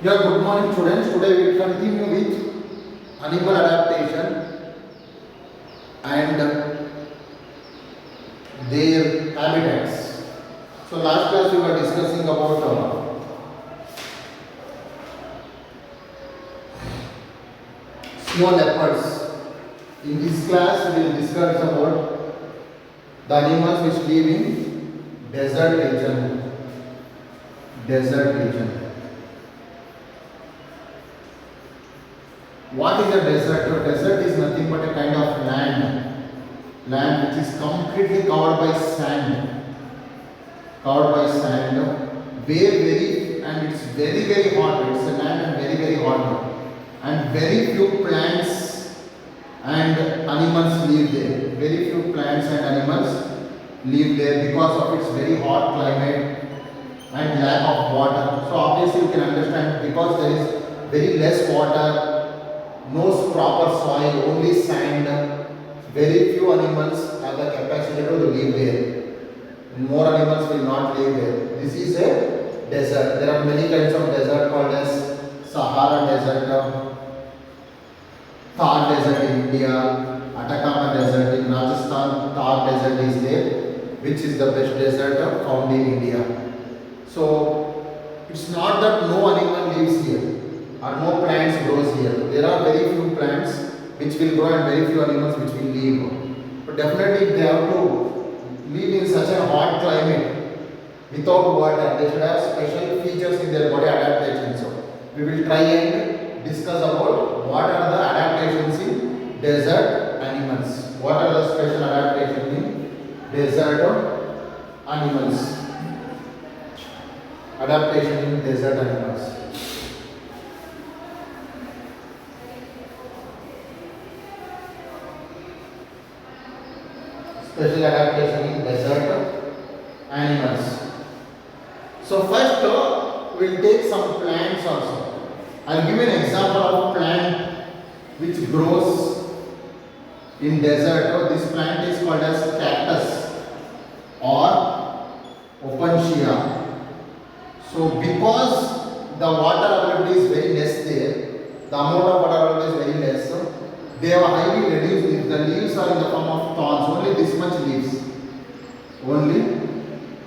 Yeah, good morning students. Today we will continue with animal adaptation and their habitats. So last class we were discussing about snow leopards. In this class we will discuss about the animals which live in desert region. Desert region. What is a desert? A desert is nothing but a kind of land which is completely covered by sand, where very and it's very hot. It's a land and very hot, and very few plants and animals live there. Very few plants and animals live there because of its very hot climate and lack of water. So obviously you can understand, because there is very less water, no proper soil, only sand, very few animals have the capacity to live there. More animals will not live there. This is a desert. There are many kinds of desert called as Sahara Desert, Thar Desert in India, Atacama Desert in Rajasthan. Thar Desert is there, which is the best desert found in India. So it's not that no animal lives here or no plants grows here. There are very few plants which will grow and very few animals which will live. But definitely they have to live in such a hot climate without water. They should have special features in their body adaptation. So we will try and discuss about what are the adaptations in desert animals. What are the special adaptations in desert animals? Adaptation in desert animals. Special adaptation in desert animals. So first we will take some plants also. I will give an example of plant which grows in desert. This plant is called as cactus or opuntia. So because the water availability is very less there, the amount of water availability is very less, so they have highly reduced leaves. The leaves are in the form of thorns, only this much leaves. Only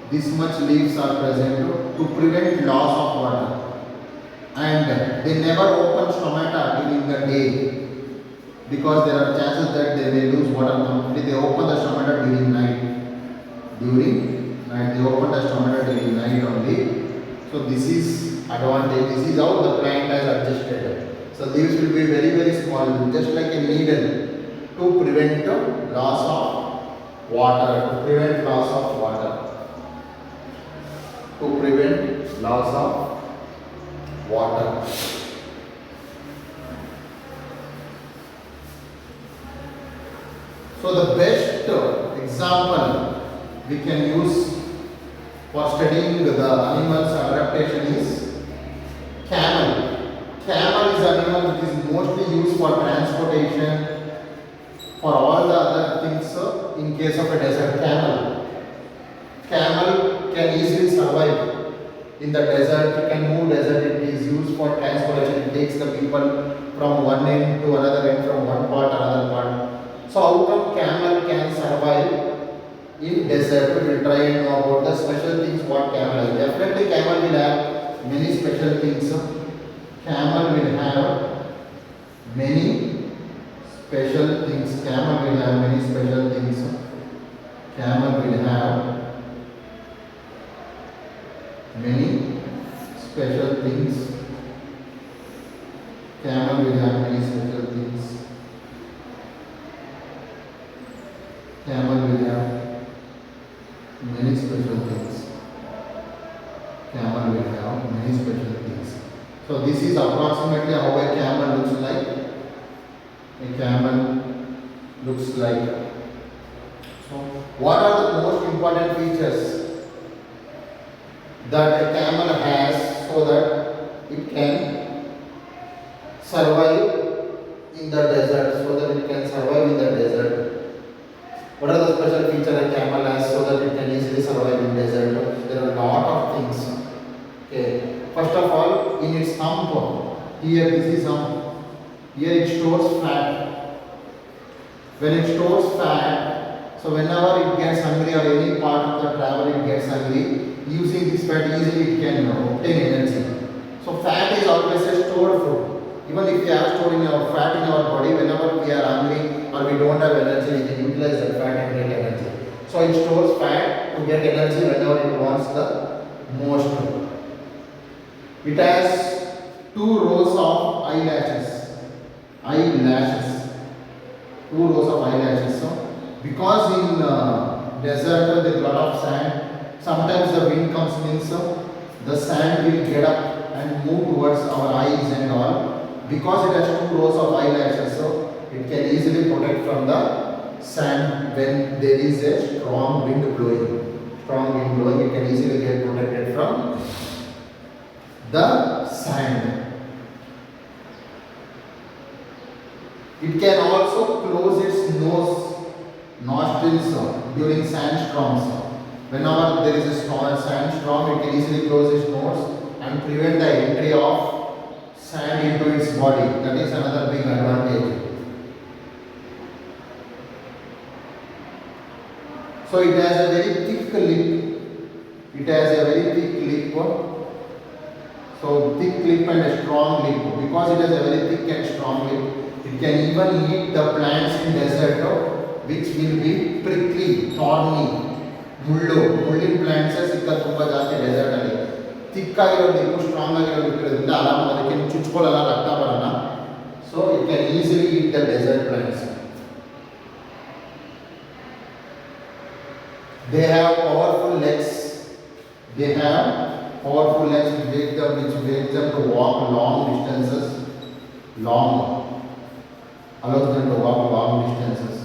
this much leaves are present to prevent loss of water. And they never open stomata during the day, because there are chances that they may lose water completely. They open the stomata during night. During night, they open the stomata during night only. So this is advantage. This is how the plant has adjusted. So leaves will be very small, just like a needle, to prevent loss of water. To prevent loss of water. To prevent loss of water. So the best example we can use for studying the animals adaptation is camel. Camel is an animal that is mostly used for transportation, for all the other things. In case of a desert, camel can easily survive in the desert. It can move desert. It is used for transportation. It takes the people from one end to another end, from one part to another part. So how come camel can survive in desert? We will try and know about the special things what camel has. Definitely camel will have many special things. Camel will have many special things. Camel will have many special things. Camel will have many special things. Camel will have many special things. Camel will have many special things. Camel will have many special things. So this is approximately how a camel looks like. A camel looks like. So what are the most important features that a camel has so that it can survive in the desert? So that it can survive in the desert. What are the special features a camel has so that it can easily survive in desert? There are a lot of things. Okay. First of all, in its hump, Here this is here it stores fat. When it stores fat, so whenever it gets hungry or any part of the travel it gets hungry, using this fat easily it can obtain energy. So fat is always a stored food. Even if we have stored in our fat in our body, whenever we are hungry or we don't have energy, we can utilize that fat and get energy. So it stores fat to get energy whenever it wants the most. It has 2 rows of eyelashes. Eyelashes. 2 rows of eyelashes. So because in desert there is a lot of sand, sometimes the wind comes means the sand will get up and move towards our eyes and all. Because it has 2 rows of eyelashes, so it can easily protect from the sand when there is a strong wind blowing. Strong wind blowing, it can easily get protected from the sand. It can also close its nostrils during sandstorms. Whenever there is a strong sandstorm, it can easily close its nose and prevent the entry of sand into its body. That is another big advantage. So it has a very thick lip. It has a very thick lip. So thick lip and a strong lip. Because it has a very thick and strong lip, it can even eat the plants in desert which will be prickly, thorny. Mullin plants ಸಿಕ್ಕ ತುಂಬಾ ಜಾಸ್ತಿ dessert ಅಲ್ಲಿ thick ಆಗಿರೋ lip strong ಆಗಿರೋ lip ಇರೋದ್ರಿಂದ ಆರಾಮ ಅದಕ್ಕೆ ಚುಚ್ಕೊಳ್ಳಲ್ಲ, ರಕ್ತ ಬರಲ್ಲ. So it can easily eat the desert plants. They have powerful legs. They have powerful legs which make them to walk long distances. Allows them to walk long distances.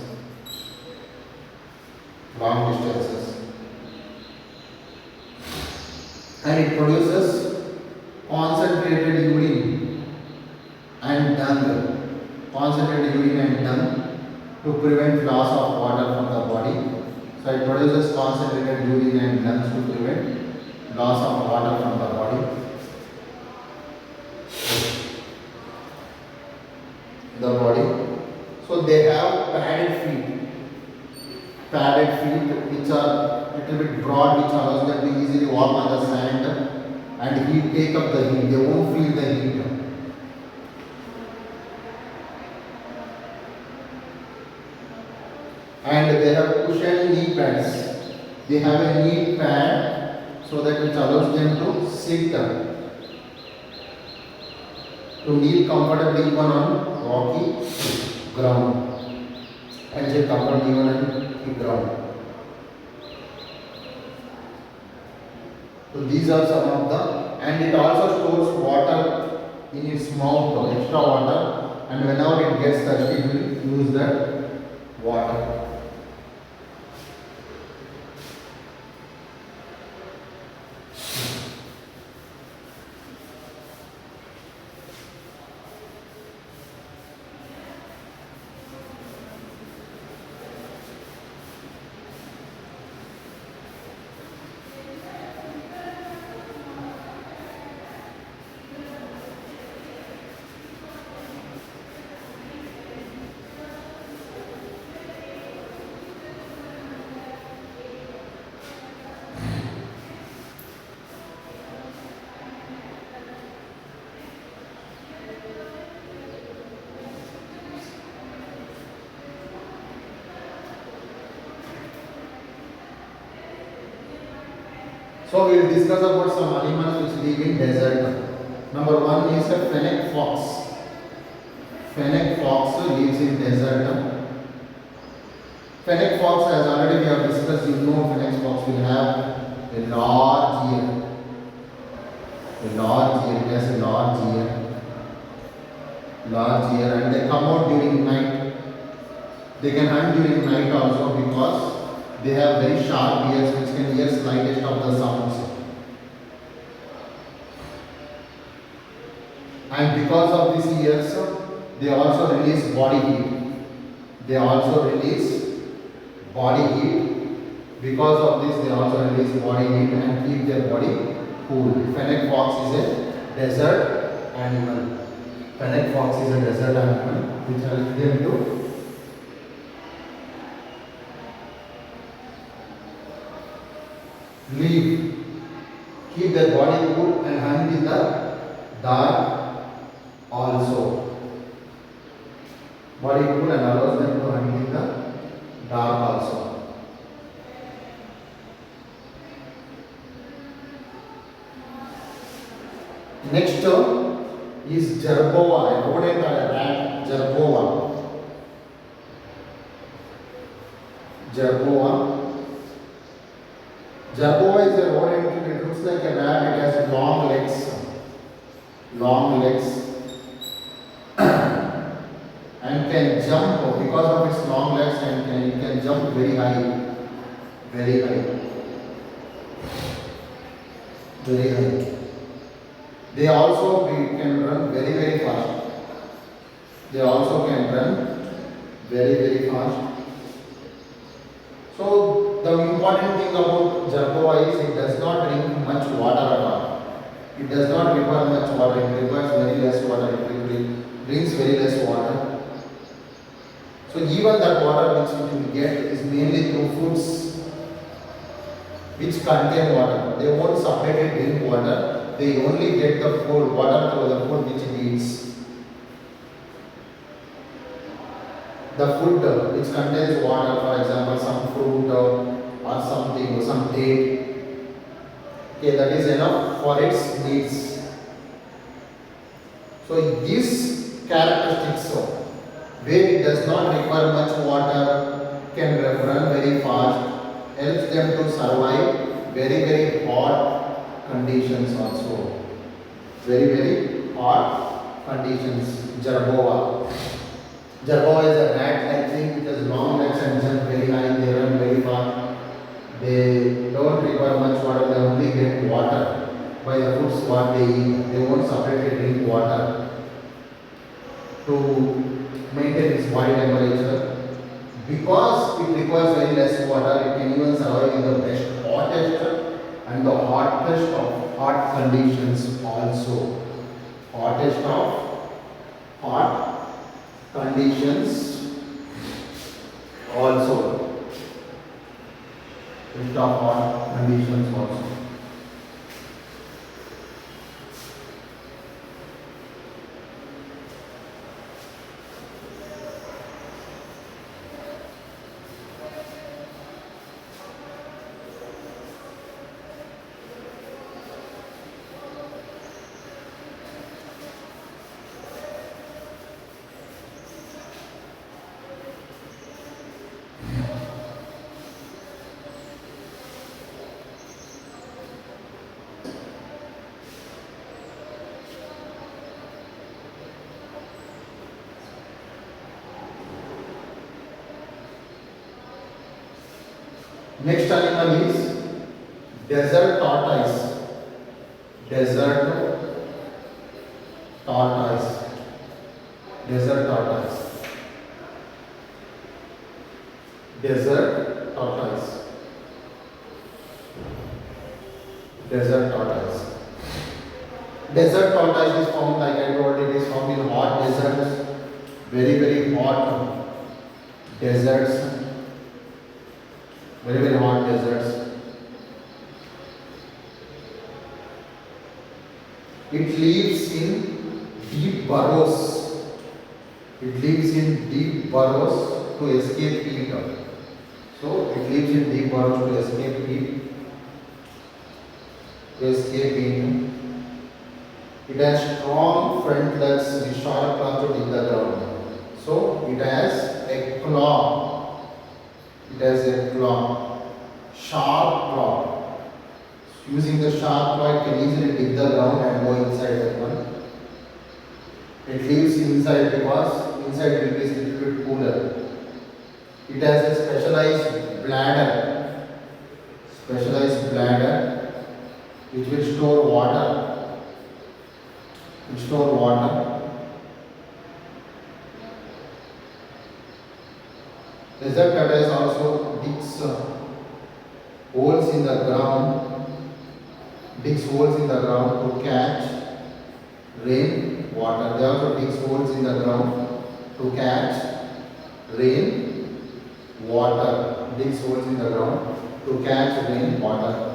And it produces concentrated urine and dung. To prevent loss of water from the body. So it produces concentrated urine and lungs to prevent loss of water from the body. So they have padded feet which are little bit broad, which allows them to easily walk on the sand and take up the heat. They won't feel the heat. And they have cushioned knee pads. They have a knee pad so that which allows them to sit to kneel comfortably even on rocky ground and sit comfortably even on the ground. So these are some of the, and it also stores water in its mouth, extra water, and whenever it gets thirsty it will use that water. So we will discuss about some animals which live in desert. Number 1 is a fennec fox. Fennec fox lives in desert. Fennec fox, as already we have discussed, you know fennec fox will have a large ear. It has a large ear, and they come out during night. They can hunt during night also because they have very sharp ears which can hear slightest of the sounds. And because of these ears, they also release body heat. Because of this, they also release body heat and keep their body cool. Fennec fox is a desert animal. Fennec fox is a desert animal which helps them to live, keep their body cool and hunt in the dark also. Body cool and allows them to hunt in the dark also. Next is Jerboa, a rodent or a rat, Jerboa. Jerboa. Jerboa is a rodent, it looks like a rat, it has long legs and can jump because of its long legs and it can jump very high, very high, very high. They also can run very very fast. They also can run very very fast. So the important thing about Jerboa is it does not drink much water at all. It does not require much water. It requires very less water. It drinks very less water. So even that water which it will get is mainly through foods which contain water. They won't separately drink water. They only get the food, water through the food which it eats. The food which contains water, for example, some fruit or something, or some date, okay, that is enough for its needs. So these characteristics, where it does not require much water, can run very fast, helps them to survive very very hot conditions also. Very very hot conditions. Jerboa. Jerboa is a rat-like thing which has long legs and jump very high. They run very fast. They don't require much water. They only get water by the foods what they eat. They won't separately drink water to maintain its body temperature. Because it requires very less water, it can even survive in the best, hottest and the hottest of hot conditions also. Hottest of hot conditions also. Best of hot conditions also. Next animal is desert tortoise. Desert tortoise. Desert tortoise. Desert tortoise. Desert tortoise. Desert tortoise is found, like I told, it is found in hot deserts, very very hot deserts. Very very hot deserts. It lives in deep burrows. It lives in deep burrows to escape heat. So it lives in deep burrows to escape heat. To escape heat. It has strong front legs with sharp claws to dig the ground. So it has a claw. It has a claw, sharp claw. Using the sharp claw, it can easily dig the ground and go inside that one. It lives inside because inside it is a little bit cooler. It has a specialized bladder which will store water. Desert tortoise also digs holes in the ground to catch rain water. They also dig holes in the ground to catch rain, water. Dig holes in the ground to catch rain, water.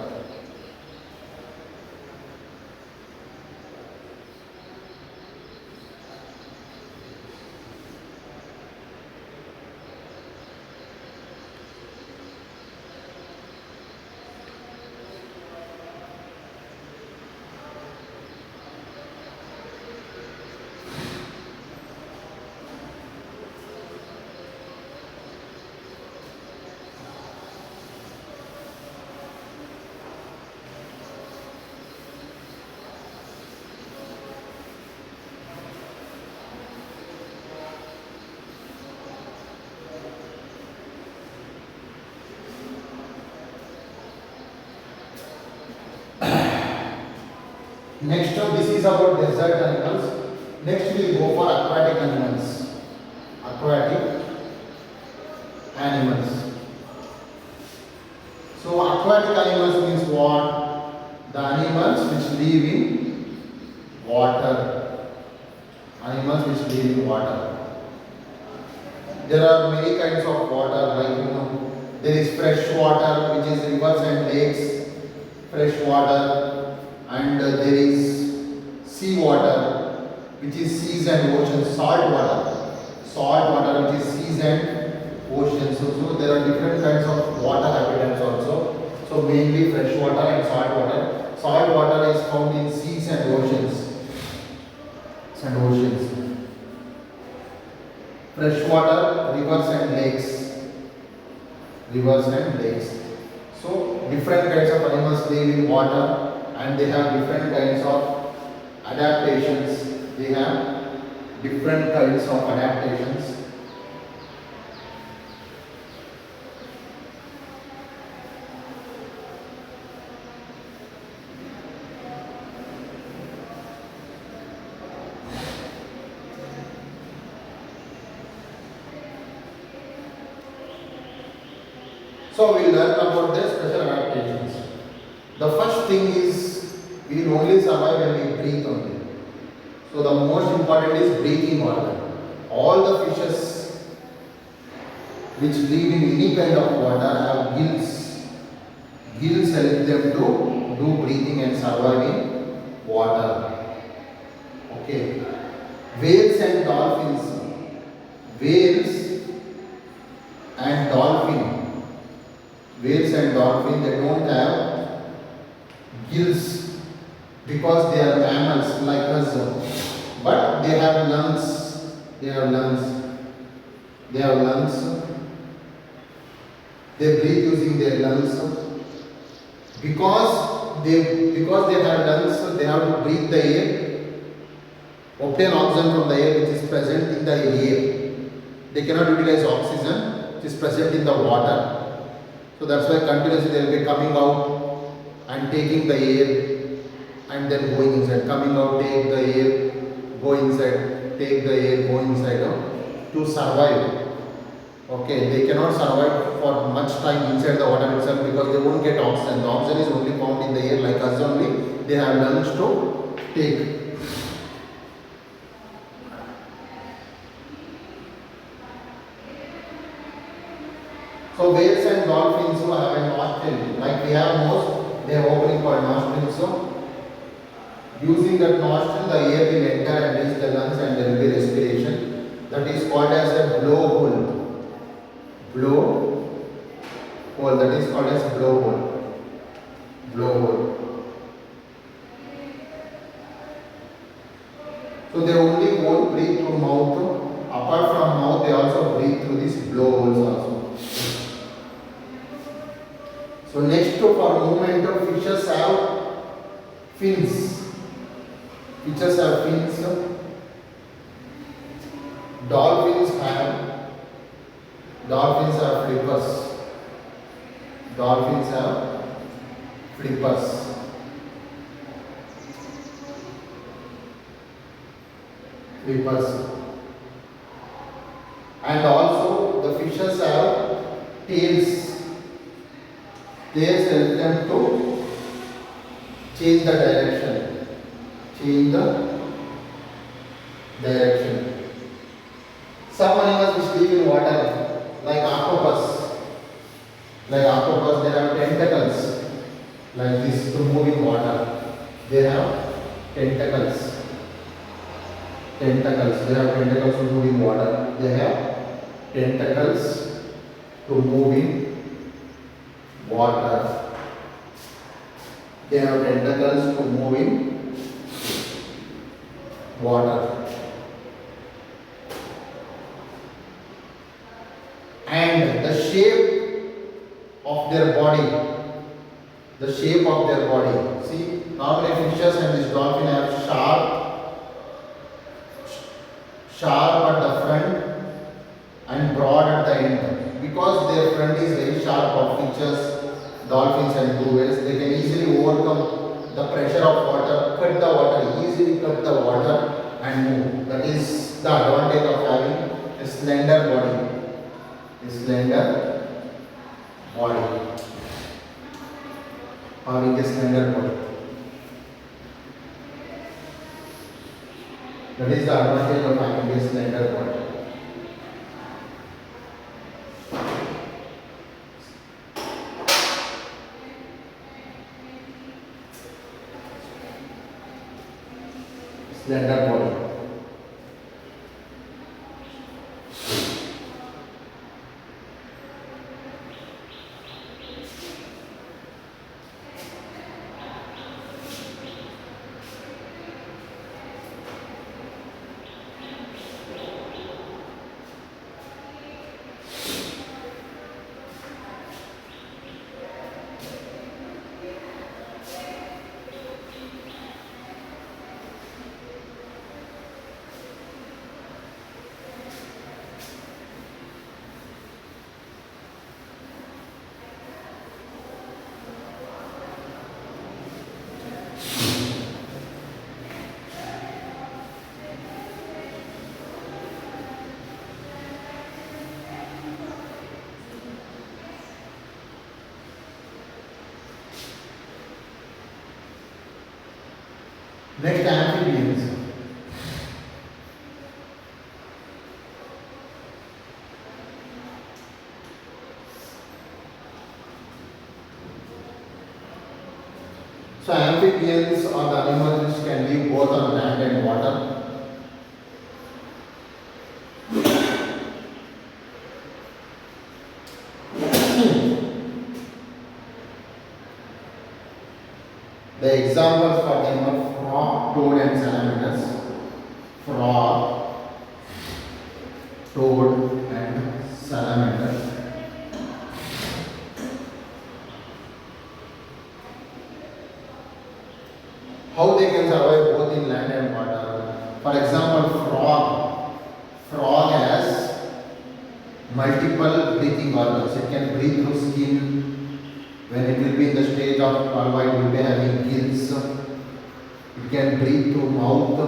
Next up, this is about desert animals. Next we will go for aquatic animals. Aquatic animals. So aquatic animals means what? The animals which live in water. Animals which live in water. There are many kinds of water, like there is fresh water, which is rivers and lakes, fresh water. And there is sea water, which is seas and oceans, salt water which is seas and oceans. So there are different kinds of water habitats also. So mainly fresh water and salt water. Salt water is found in seas and oceans. Fresh water, rivers and lakes. So different kinds of animals live in water. And they have different kinds of adaptations. So we will learn about the special adaptations. The first thing is we will only survive when we breathe only. So the most important is breathing water. All the fishes which live in any kind of water have gills. Gills help them to do breathing and survive in water. Okay. Whales and dolphins. Whales and dolphins, they don't have gills because they are mammals like us, but they have lungs. They breathe using their lungs. Because they have lungs, they have to breathe the air, obtain oxygen from the air which is present in the air. They cannot utilize oxygen which is present in the water. So that's why continuously they will be coming out and taking the air and then going inside. Coming out, take the air, go inside, take the air, go inside to survive. Okay, they cannot survive for much time inside the water itself because they won't get oxygen. The oxygen is only found in the air like us only. They have lungs to take. So whales and dolphins who have a nostril, like we have nose, they have opening called nostril. So using that nostril, the air will enter and reach the lungs and there will be respiration. That is called as a blowhole. That is called as blowhole. So they only won't breathe through mouth. Apart from mouth, they also breathe through these blowholes also. So next for movement of fishes have fins. Dolphins have flippers. And also the fishes have tails. Tails help them to change the direction. direction. Some animals which live in water, like octopus. Like octopus, they have tentacles like this to move in water. They have tentacles. Tentacles. They have tentacles to move in water. They have tentacles to move in water. They have tentacles to move in water. And the shape of their body. The shape of their body. See, normally fishes and this dolphin have sharp at the front and broad at the end. Because their front is very sharp of fishes, dolphins and blue whales, they can easily overcome the pressure of water, easily cut the water and move. That is the advantage of having a slender body. A slender body. Having a slender body. That is the advantage of having a slender body. Slender body. Next, amphibians. So amphibians are the animals which can live both on land and water. The examples for them are frog, toad and salamanders. Frog, toad and salamander. How they can survive both in land and water? For example, frog. Frog has multiple breathing organs. It can breathe through skin. When it will be in the stage of larva, it will be having gills. It can breathe through mouth.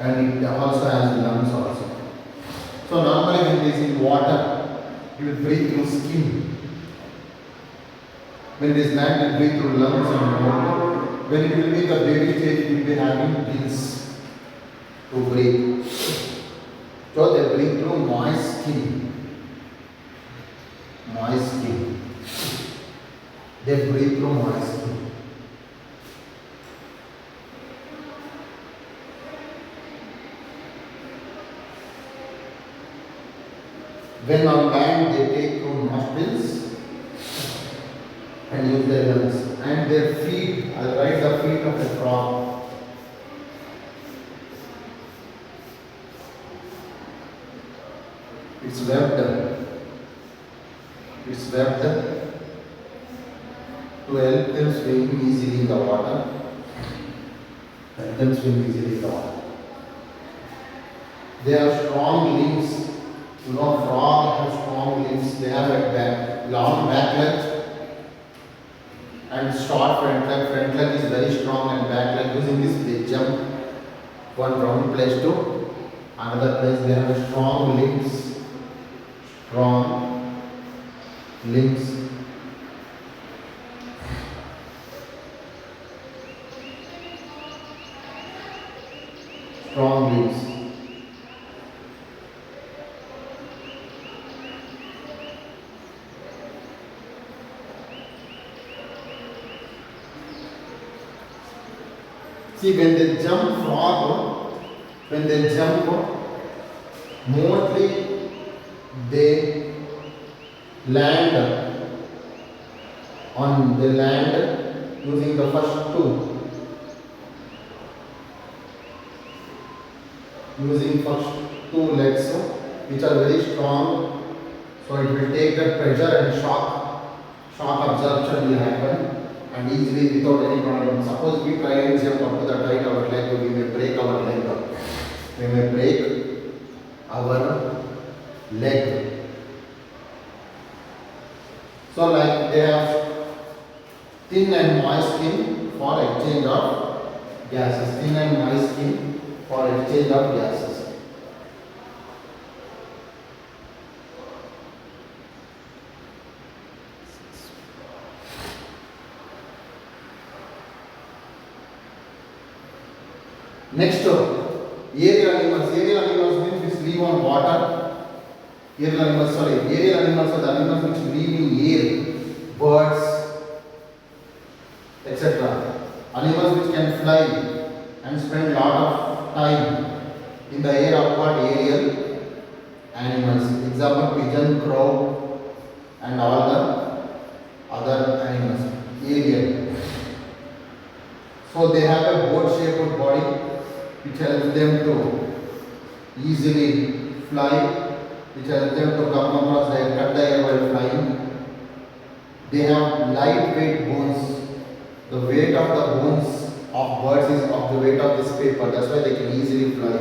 And it also has lungs also. So normally when it is in water, it will breathe through skin. When it is land, it will breathe through lungs and mouth. When it will be the baby stage, it will be having gills to breathe. So they breathe through moist skin. Moist skin. They breathe through moist skin. When on land, they take through nostrils and use their lungs. And their feet, I'll write the feet of a frog. It's webbed. It's webbed to help them swim easily in the water. Help them swim easily in the water. They have strong limbs. You know, frog have strong limbs. They have a long back leg and short front leg. Front leg is very strong and back leg. Using this, they jump one round place to another place. They have strong limbs. Strong limbs. strong leaves. See, when they jump frog, when they jump, mostly they land on the land using the first two, legs, which are very strong. So it will take the pressure and shock absorption will happen, and easily without any problem. Suppose we try and jump up to the right our leg, we may break our leg. We may break our leg. So like they have thin and moist skin for exchange of gases. Thin and moist skin for exchange of gases. Next, aerial animals. Aerial animals means which live on water. Aerial animals are the animals which live in air, birds, etc. Animals which can fly and spend lot of time in the air are called aerial animals. Example, pigeon, crow, and all the other animals. Aerial. So they have a boat-shaped body which helps them to easily fly, which helps them to come across the air, cut the air while flying. They have lightweight bones. The weight of the bones of birds is of the weight of this paper. That's why they can easily fly.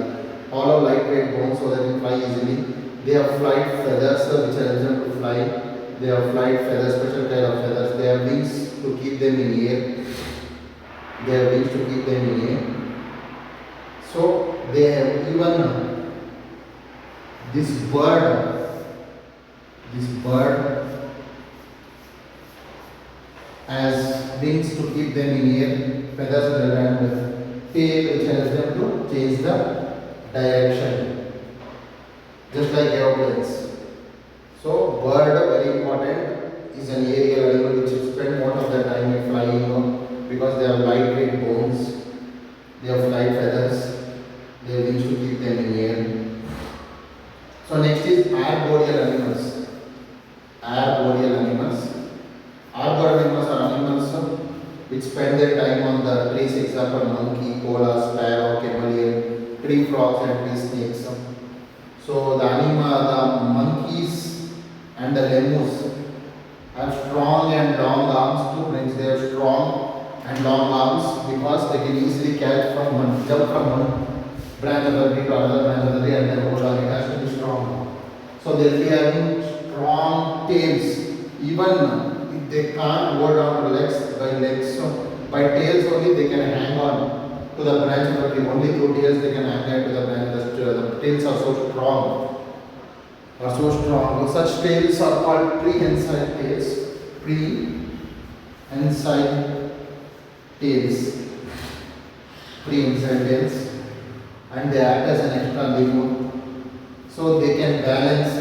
Hollow lightweight bones so they can fly easily. They have flight feathers which helps them to fly. They have flight feathers, special kind of feathers. They have wings to keep them in air. So they have even this bird has wings to keep them in air, feathers and tail which helps them to change the direction, just like aeroplanes. So bird, very important, is an aerial animal which spend most of their time in flying because they have lightweight bones, they have flight feathers. They have wings to keep them in air. So next is arboreal animals. Arboreal animals are animals which spend their time on the trees. Example, monkey, koala, sparrow, chameleon, tree frogs and tree snakes. So the monkeys and the lemurs have strong and long arms. Two friends, they have strong and long arms because they can easily jump from one branch of the tree to another branch of the tree and then hold on. It has to be strong. So they will be having strong tails. Even if they can't hold on to legs, so by tails only they can hang on to the branch of the tree. Only through tails they can hang on to the branch. The tails are so strong. Such tails are called prehensile tails. Prehensile tails. And they act as an extra limb, so they can balance.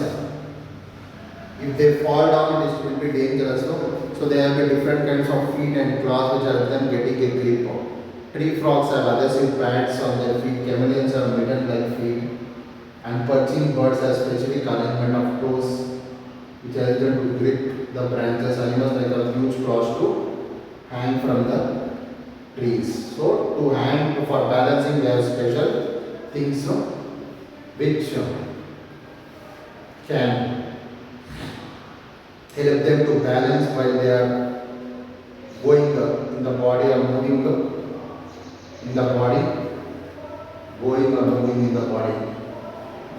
If they fall down, it will be dangerous. So they have different kinds of feet and claws which help them getting a grip. Tree frogs have adhesive pads on their feet. Chameleons have mitten-like feet, and perching birds have specific arrangement of toes which help them to grip the branches. Animals like a huge claws to hang from the trees. So to hang for balancing, they have special things which can help them to balance while they are going in the body or moving in the body, going or moving in the body,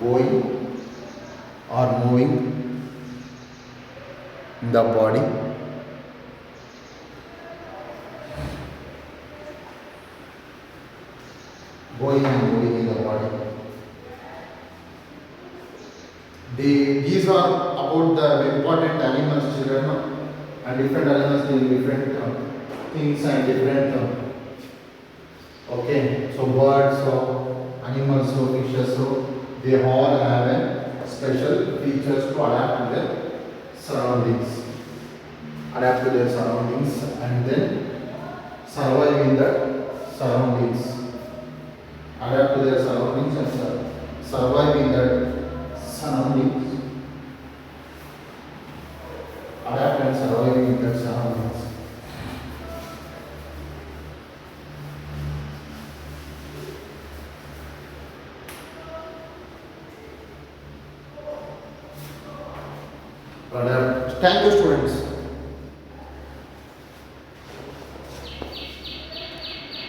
going or moving in the body. Going and moving in the body. These are about the important animals, children, and different animals doing different things and different. Okay, so birds, animals, so fishes, so they all have a special features to adapt to their surroundings, and then survive in the surroundings, adapt to their surroundings and survive in that surroundings, adapt and survive in that surroundings. Adapt. Thank you, students.